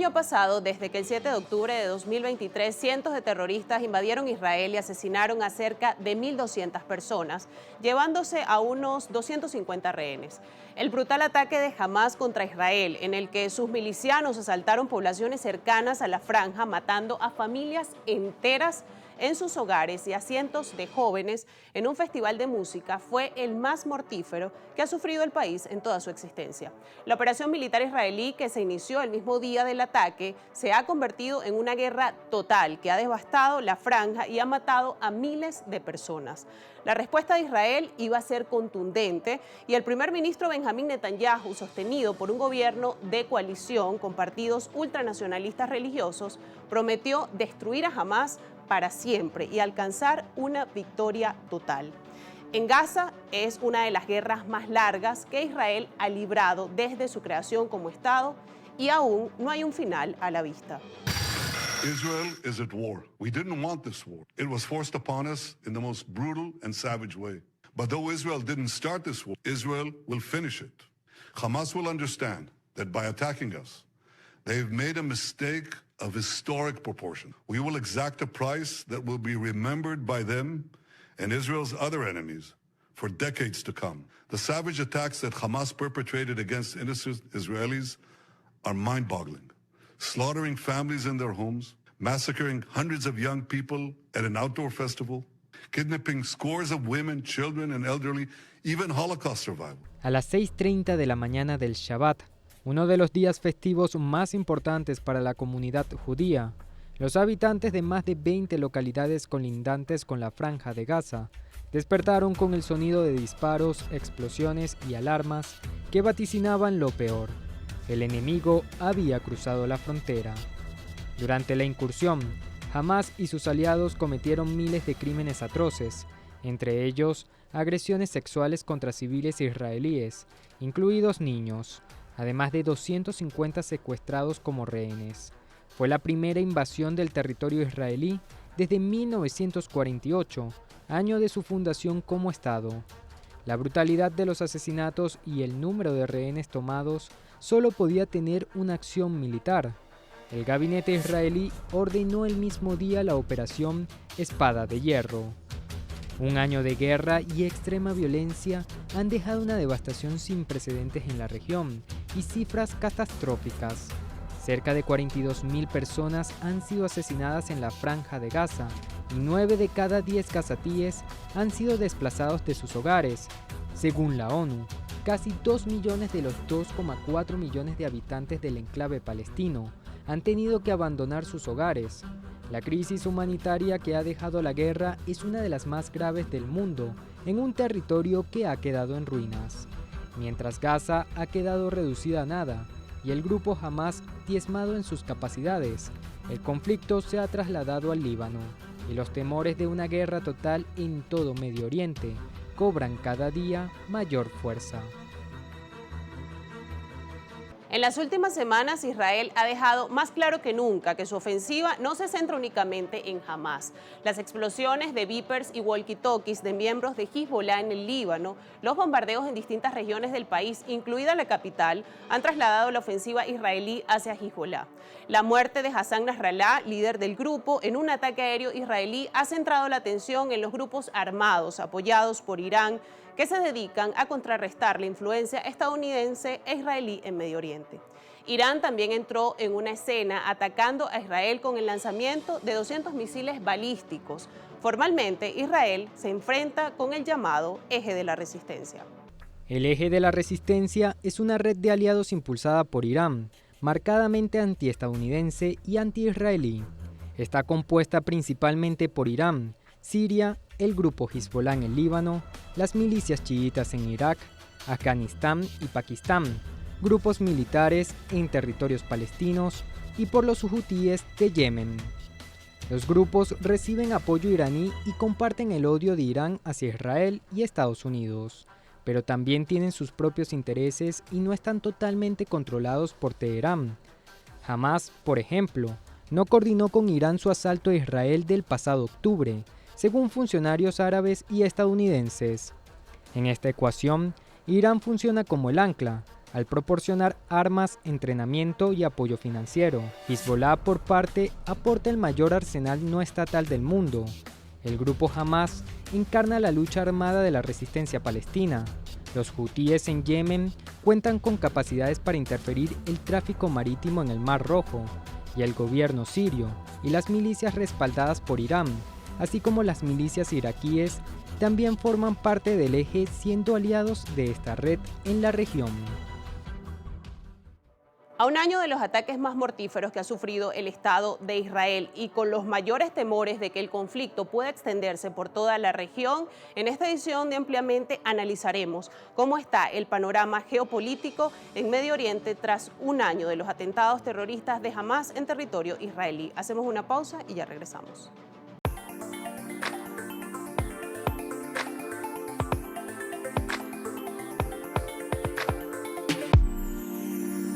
año pasado, desde que el 7 de octubre de 2023, cientos de terroristas invadieron Israel y asesinaron a cerca de 1.200 personas, llevándose a unos 250 rehenes. El brutal ataque de Hamás contra Israel, en el que sus milicianos asaltaron poblaciones cercanas a la franja, matando a familias enteras en sus hogares y a cientos de jóvenes en un festival de música, fue el más mortífero que ha sufrido el país en toda su existencia. La operación militar israelí, que se inició el mismo día del ataque, se ha convertido en una guerra total que ha devastado la franja y ha matado a miles de personas. La respuesta de Israel iba a ser contundente y el primer ministro Benjamín Netanyahu, sostenido por un gobierno de coalición con partidos ultranacionalistas religiosos, prometió destruir a Hamás para siempre y alcanzar una victoria total. En Gaza es una de las guerras más largas que Israel ha librado desde su creación como Estado y aún no hay un final a la vista. Israel is at war. We didn't want this war. It was forced upon us in the most brutal and savage way. But though Israel didn't start this war, Israel will finish it. Hamas will understand that by attacking us, they've made a mistake of historic proportion. We will exact a price that will be remembered by them and Israel's other enemies for decades to come. The savage attacks that Hamas perpetrated against innocent Israelis are mind-boggling, slaughtering families in their homes, massacring hundreds of young people at an outdoor festival, kidnapping scores of women, children, and elderly, even Holocaust survivors. A las 6:30 de la mañana del Shabbat, uno de los días festivos más importantes para la comunidad judía, los habitantes de más de 20 localidades colindantes con la Franja de Gaza despertaron con el sonido de disparos, explosiones y alarmas que vaticinaban lo peor. El enemigo había cruzado la frontera. Durante la incursión, Hamás y sus aliados cometieron miles de crímenes atroces, entre ellos agresiones sexuales contra civiles israelíes, incluidos niños, además de 250 secuestrados como rehenes. Fue la primera invasión del territorio israelí desde 1948, año de su fundación como Estado. La brutalidad de los asesinatos y el número de rehenes tomados solo podía tener una acción militar. El gabinete israelí ordenó el mismo día la operación Espada de Hierro. Un año de guerra y extrema violencia han dejado una devastación sin precedentes en la región y cifras catastróficas. Cerca de 42.000 personas han sido asesinadas en la Franja de Gaza y 9 de cada 10 gazatíes han sido desplazados de sus hogares. Según la ONU, casi 2 millones de los 2,4 millones de habitantes del enclave palestino han tenido que abandonar sus hogares. La crisis humanitaria que ha dejado la guerra es una de las más graves del mundo, en un territorio que ha quedado en ruinas. Mientras Gaza ha quedado reducida a nada y el grupo Hamás diezmado en sus capacidades, el conflicto se ha trasladado al Líbano y los temores de una guerra total en todo Medio Oriente cobran cada día mayor fuerza. En las últimas semanas, Israel ha dejado más claro que nunca que su ofensiva no se centra únicamente en Hamás. Las explosiones de Vipers y walkie-talkies de miembros de Hezbollah en el Líbano, los bombardeos en distintas regiones del país, incluida la capital, han trasladado la ofensiva israelí hacia Hezbollah. La muerte de Hassan Nasrallah, líder del grupo, en un ataque aéreo israelí, ha centrado la atención en los grupos armados apoyados por Irán, que se dedican a contrarrestar la influencia estadounidense e israelí en Medio Oriente. Irán también entró en una escena atacando a Israel con el lanzamiento de 200 misiles balísticos. Formalmente, Israel se enfrenta con el llamado Eje de la Resistencia. El Eje de la Resistencia es una red de aliados impulsada por Irán, marcadamente antiestadounidense y anti-israelí. Está compuesta principalmente por Irán, Siria, el grupo Hezbollah en el Líbano, las milicias chiitas en Irak, Afganistán y Pakistán, grupos militares en territorios palestinos y por los hutíes de Yemen. Los grupos reciben apoyo iraní y comparten el odio de Irán hacia Israel y Estados Unidos, pero también tienen sus propios intereses y no están totalmente controlados por Teherán. Hamás, por ejemplo, no coordinó con Irán su asalto a Israel del pasado octubre, según funcionarios árabes y estadounidenses. En esta ecuación, Irán funciona como el ancla, al proporcionar armas, entrenamiento y apoyo financiero. Hezbollah, por parte, aporta el mayor arsenal no estatal del mundo. El grupo Hamas encarna la lucha armada de la resistencia palestina. Los hutíes en Yemen cuentan con capacidades para interferir el tráfico marítimo en el Mar Rojo, y el gobierno sirio y las milicias respaldadas por Irán, así como las milicias iraquíes, también forman parte del eje, siendo aliados de esta red en la región. A un año de los ataques más mortíferos que ha sufrido el Estado de Israel y con los mayores temores de que el conflicto pueda extenderse por toda la región, en esta edición de Ampliamente analizaremos cómo está el panorama geopolítico en Medio Oriente tras un año de los atentados terroristas de Hamas en territorio israelí. Hacemos una pausa y ya regresamos.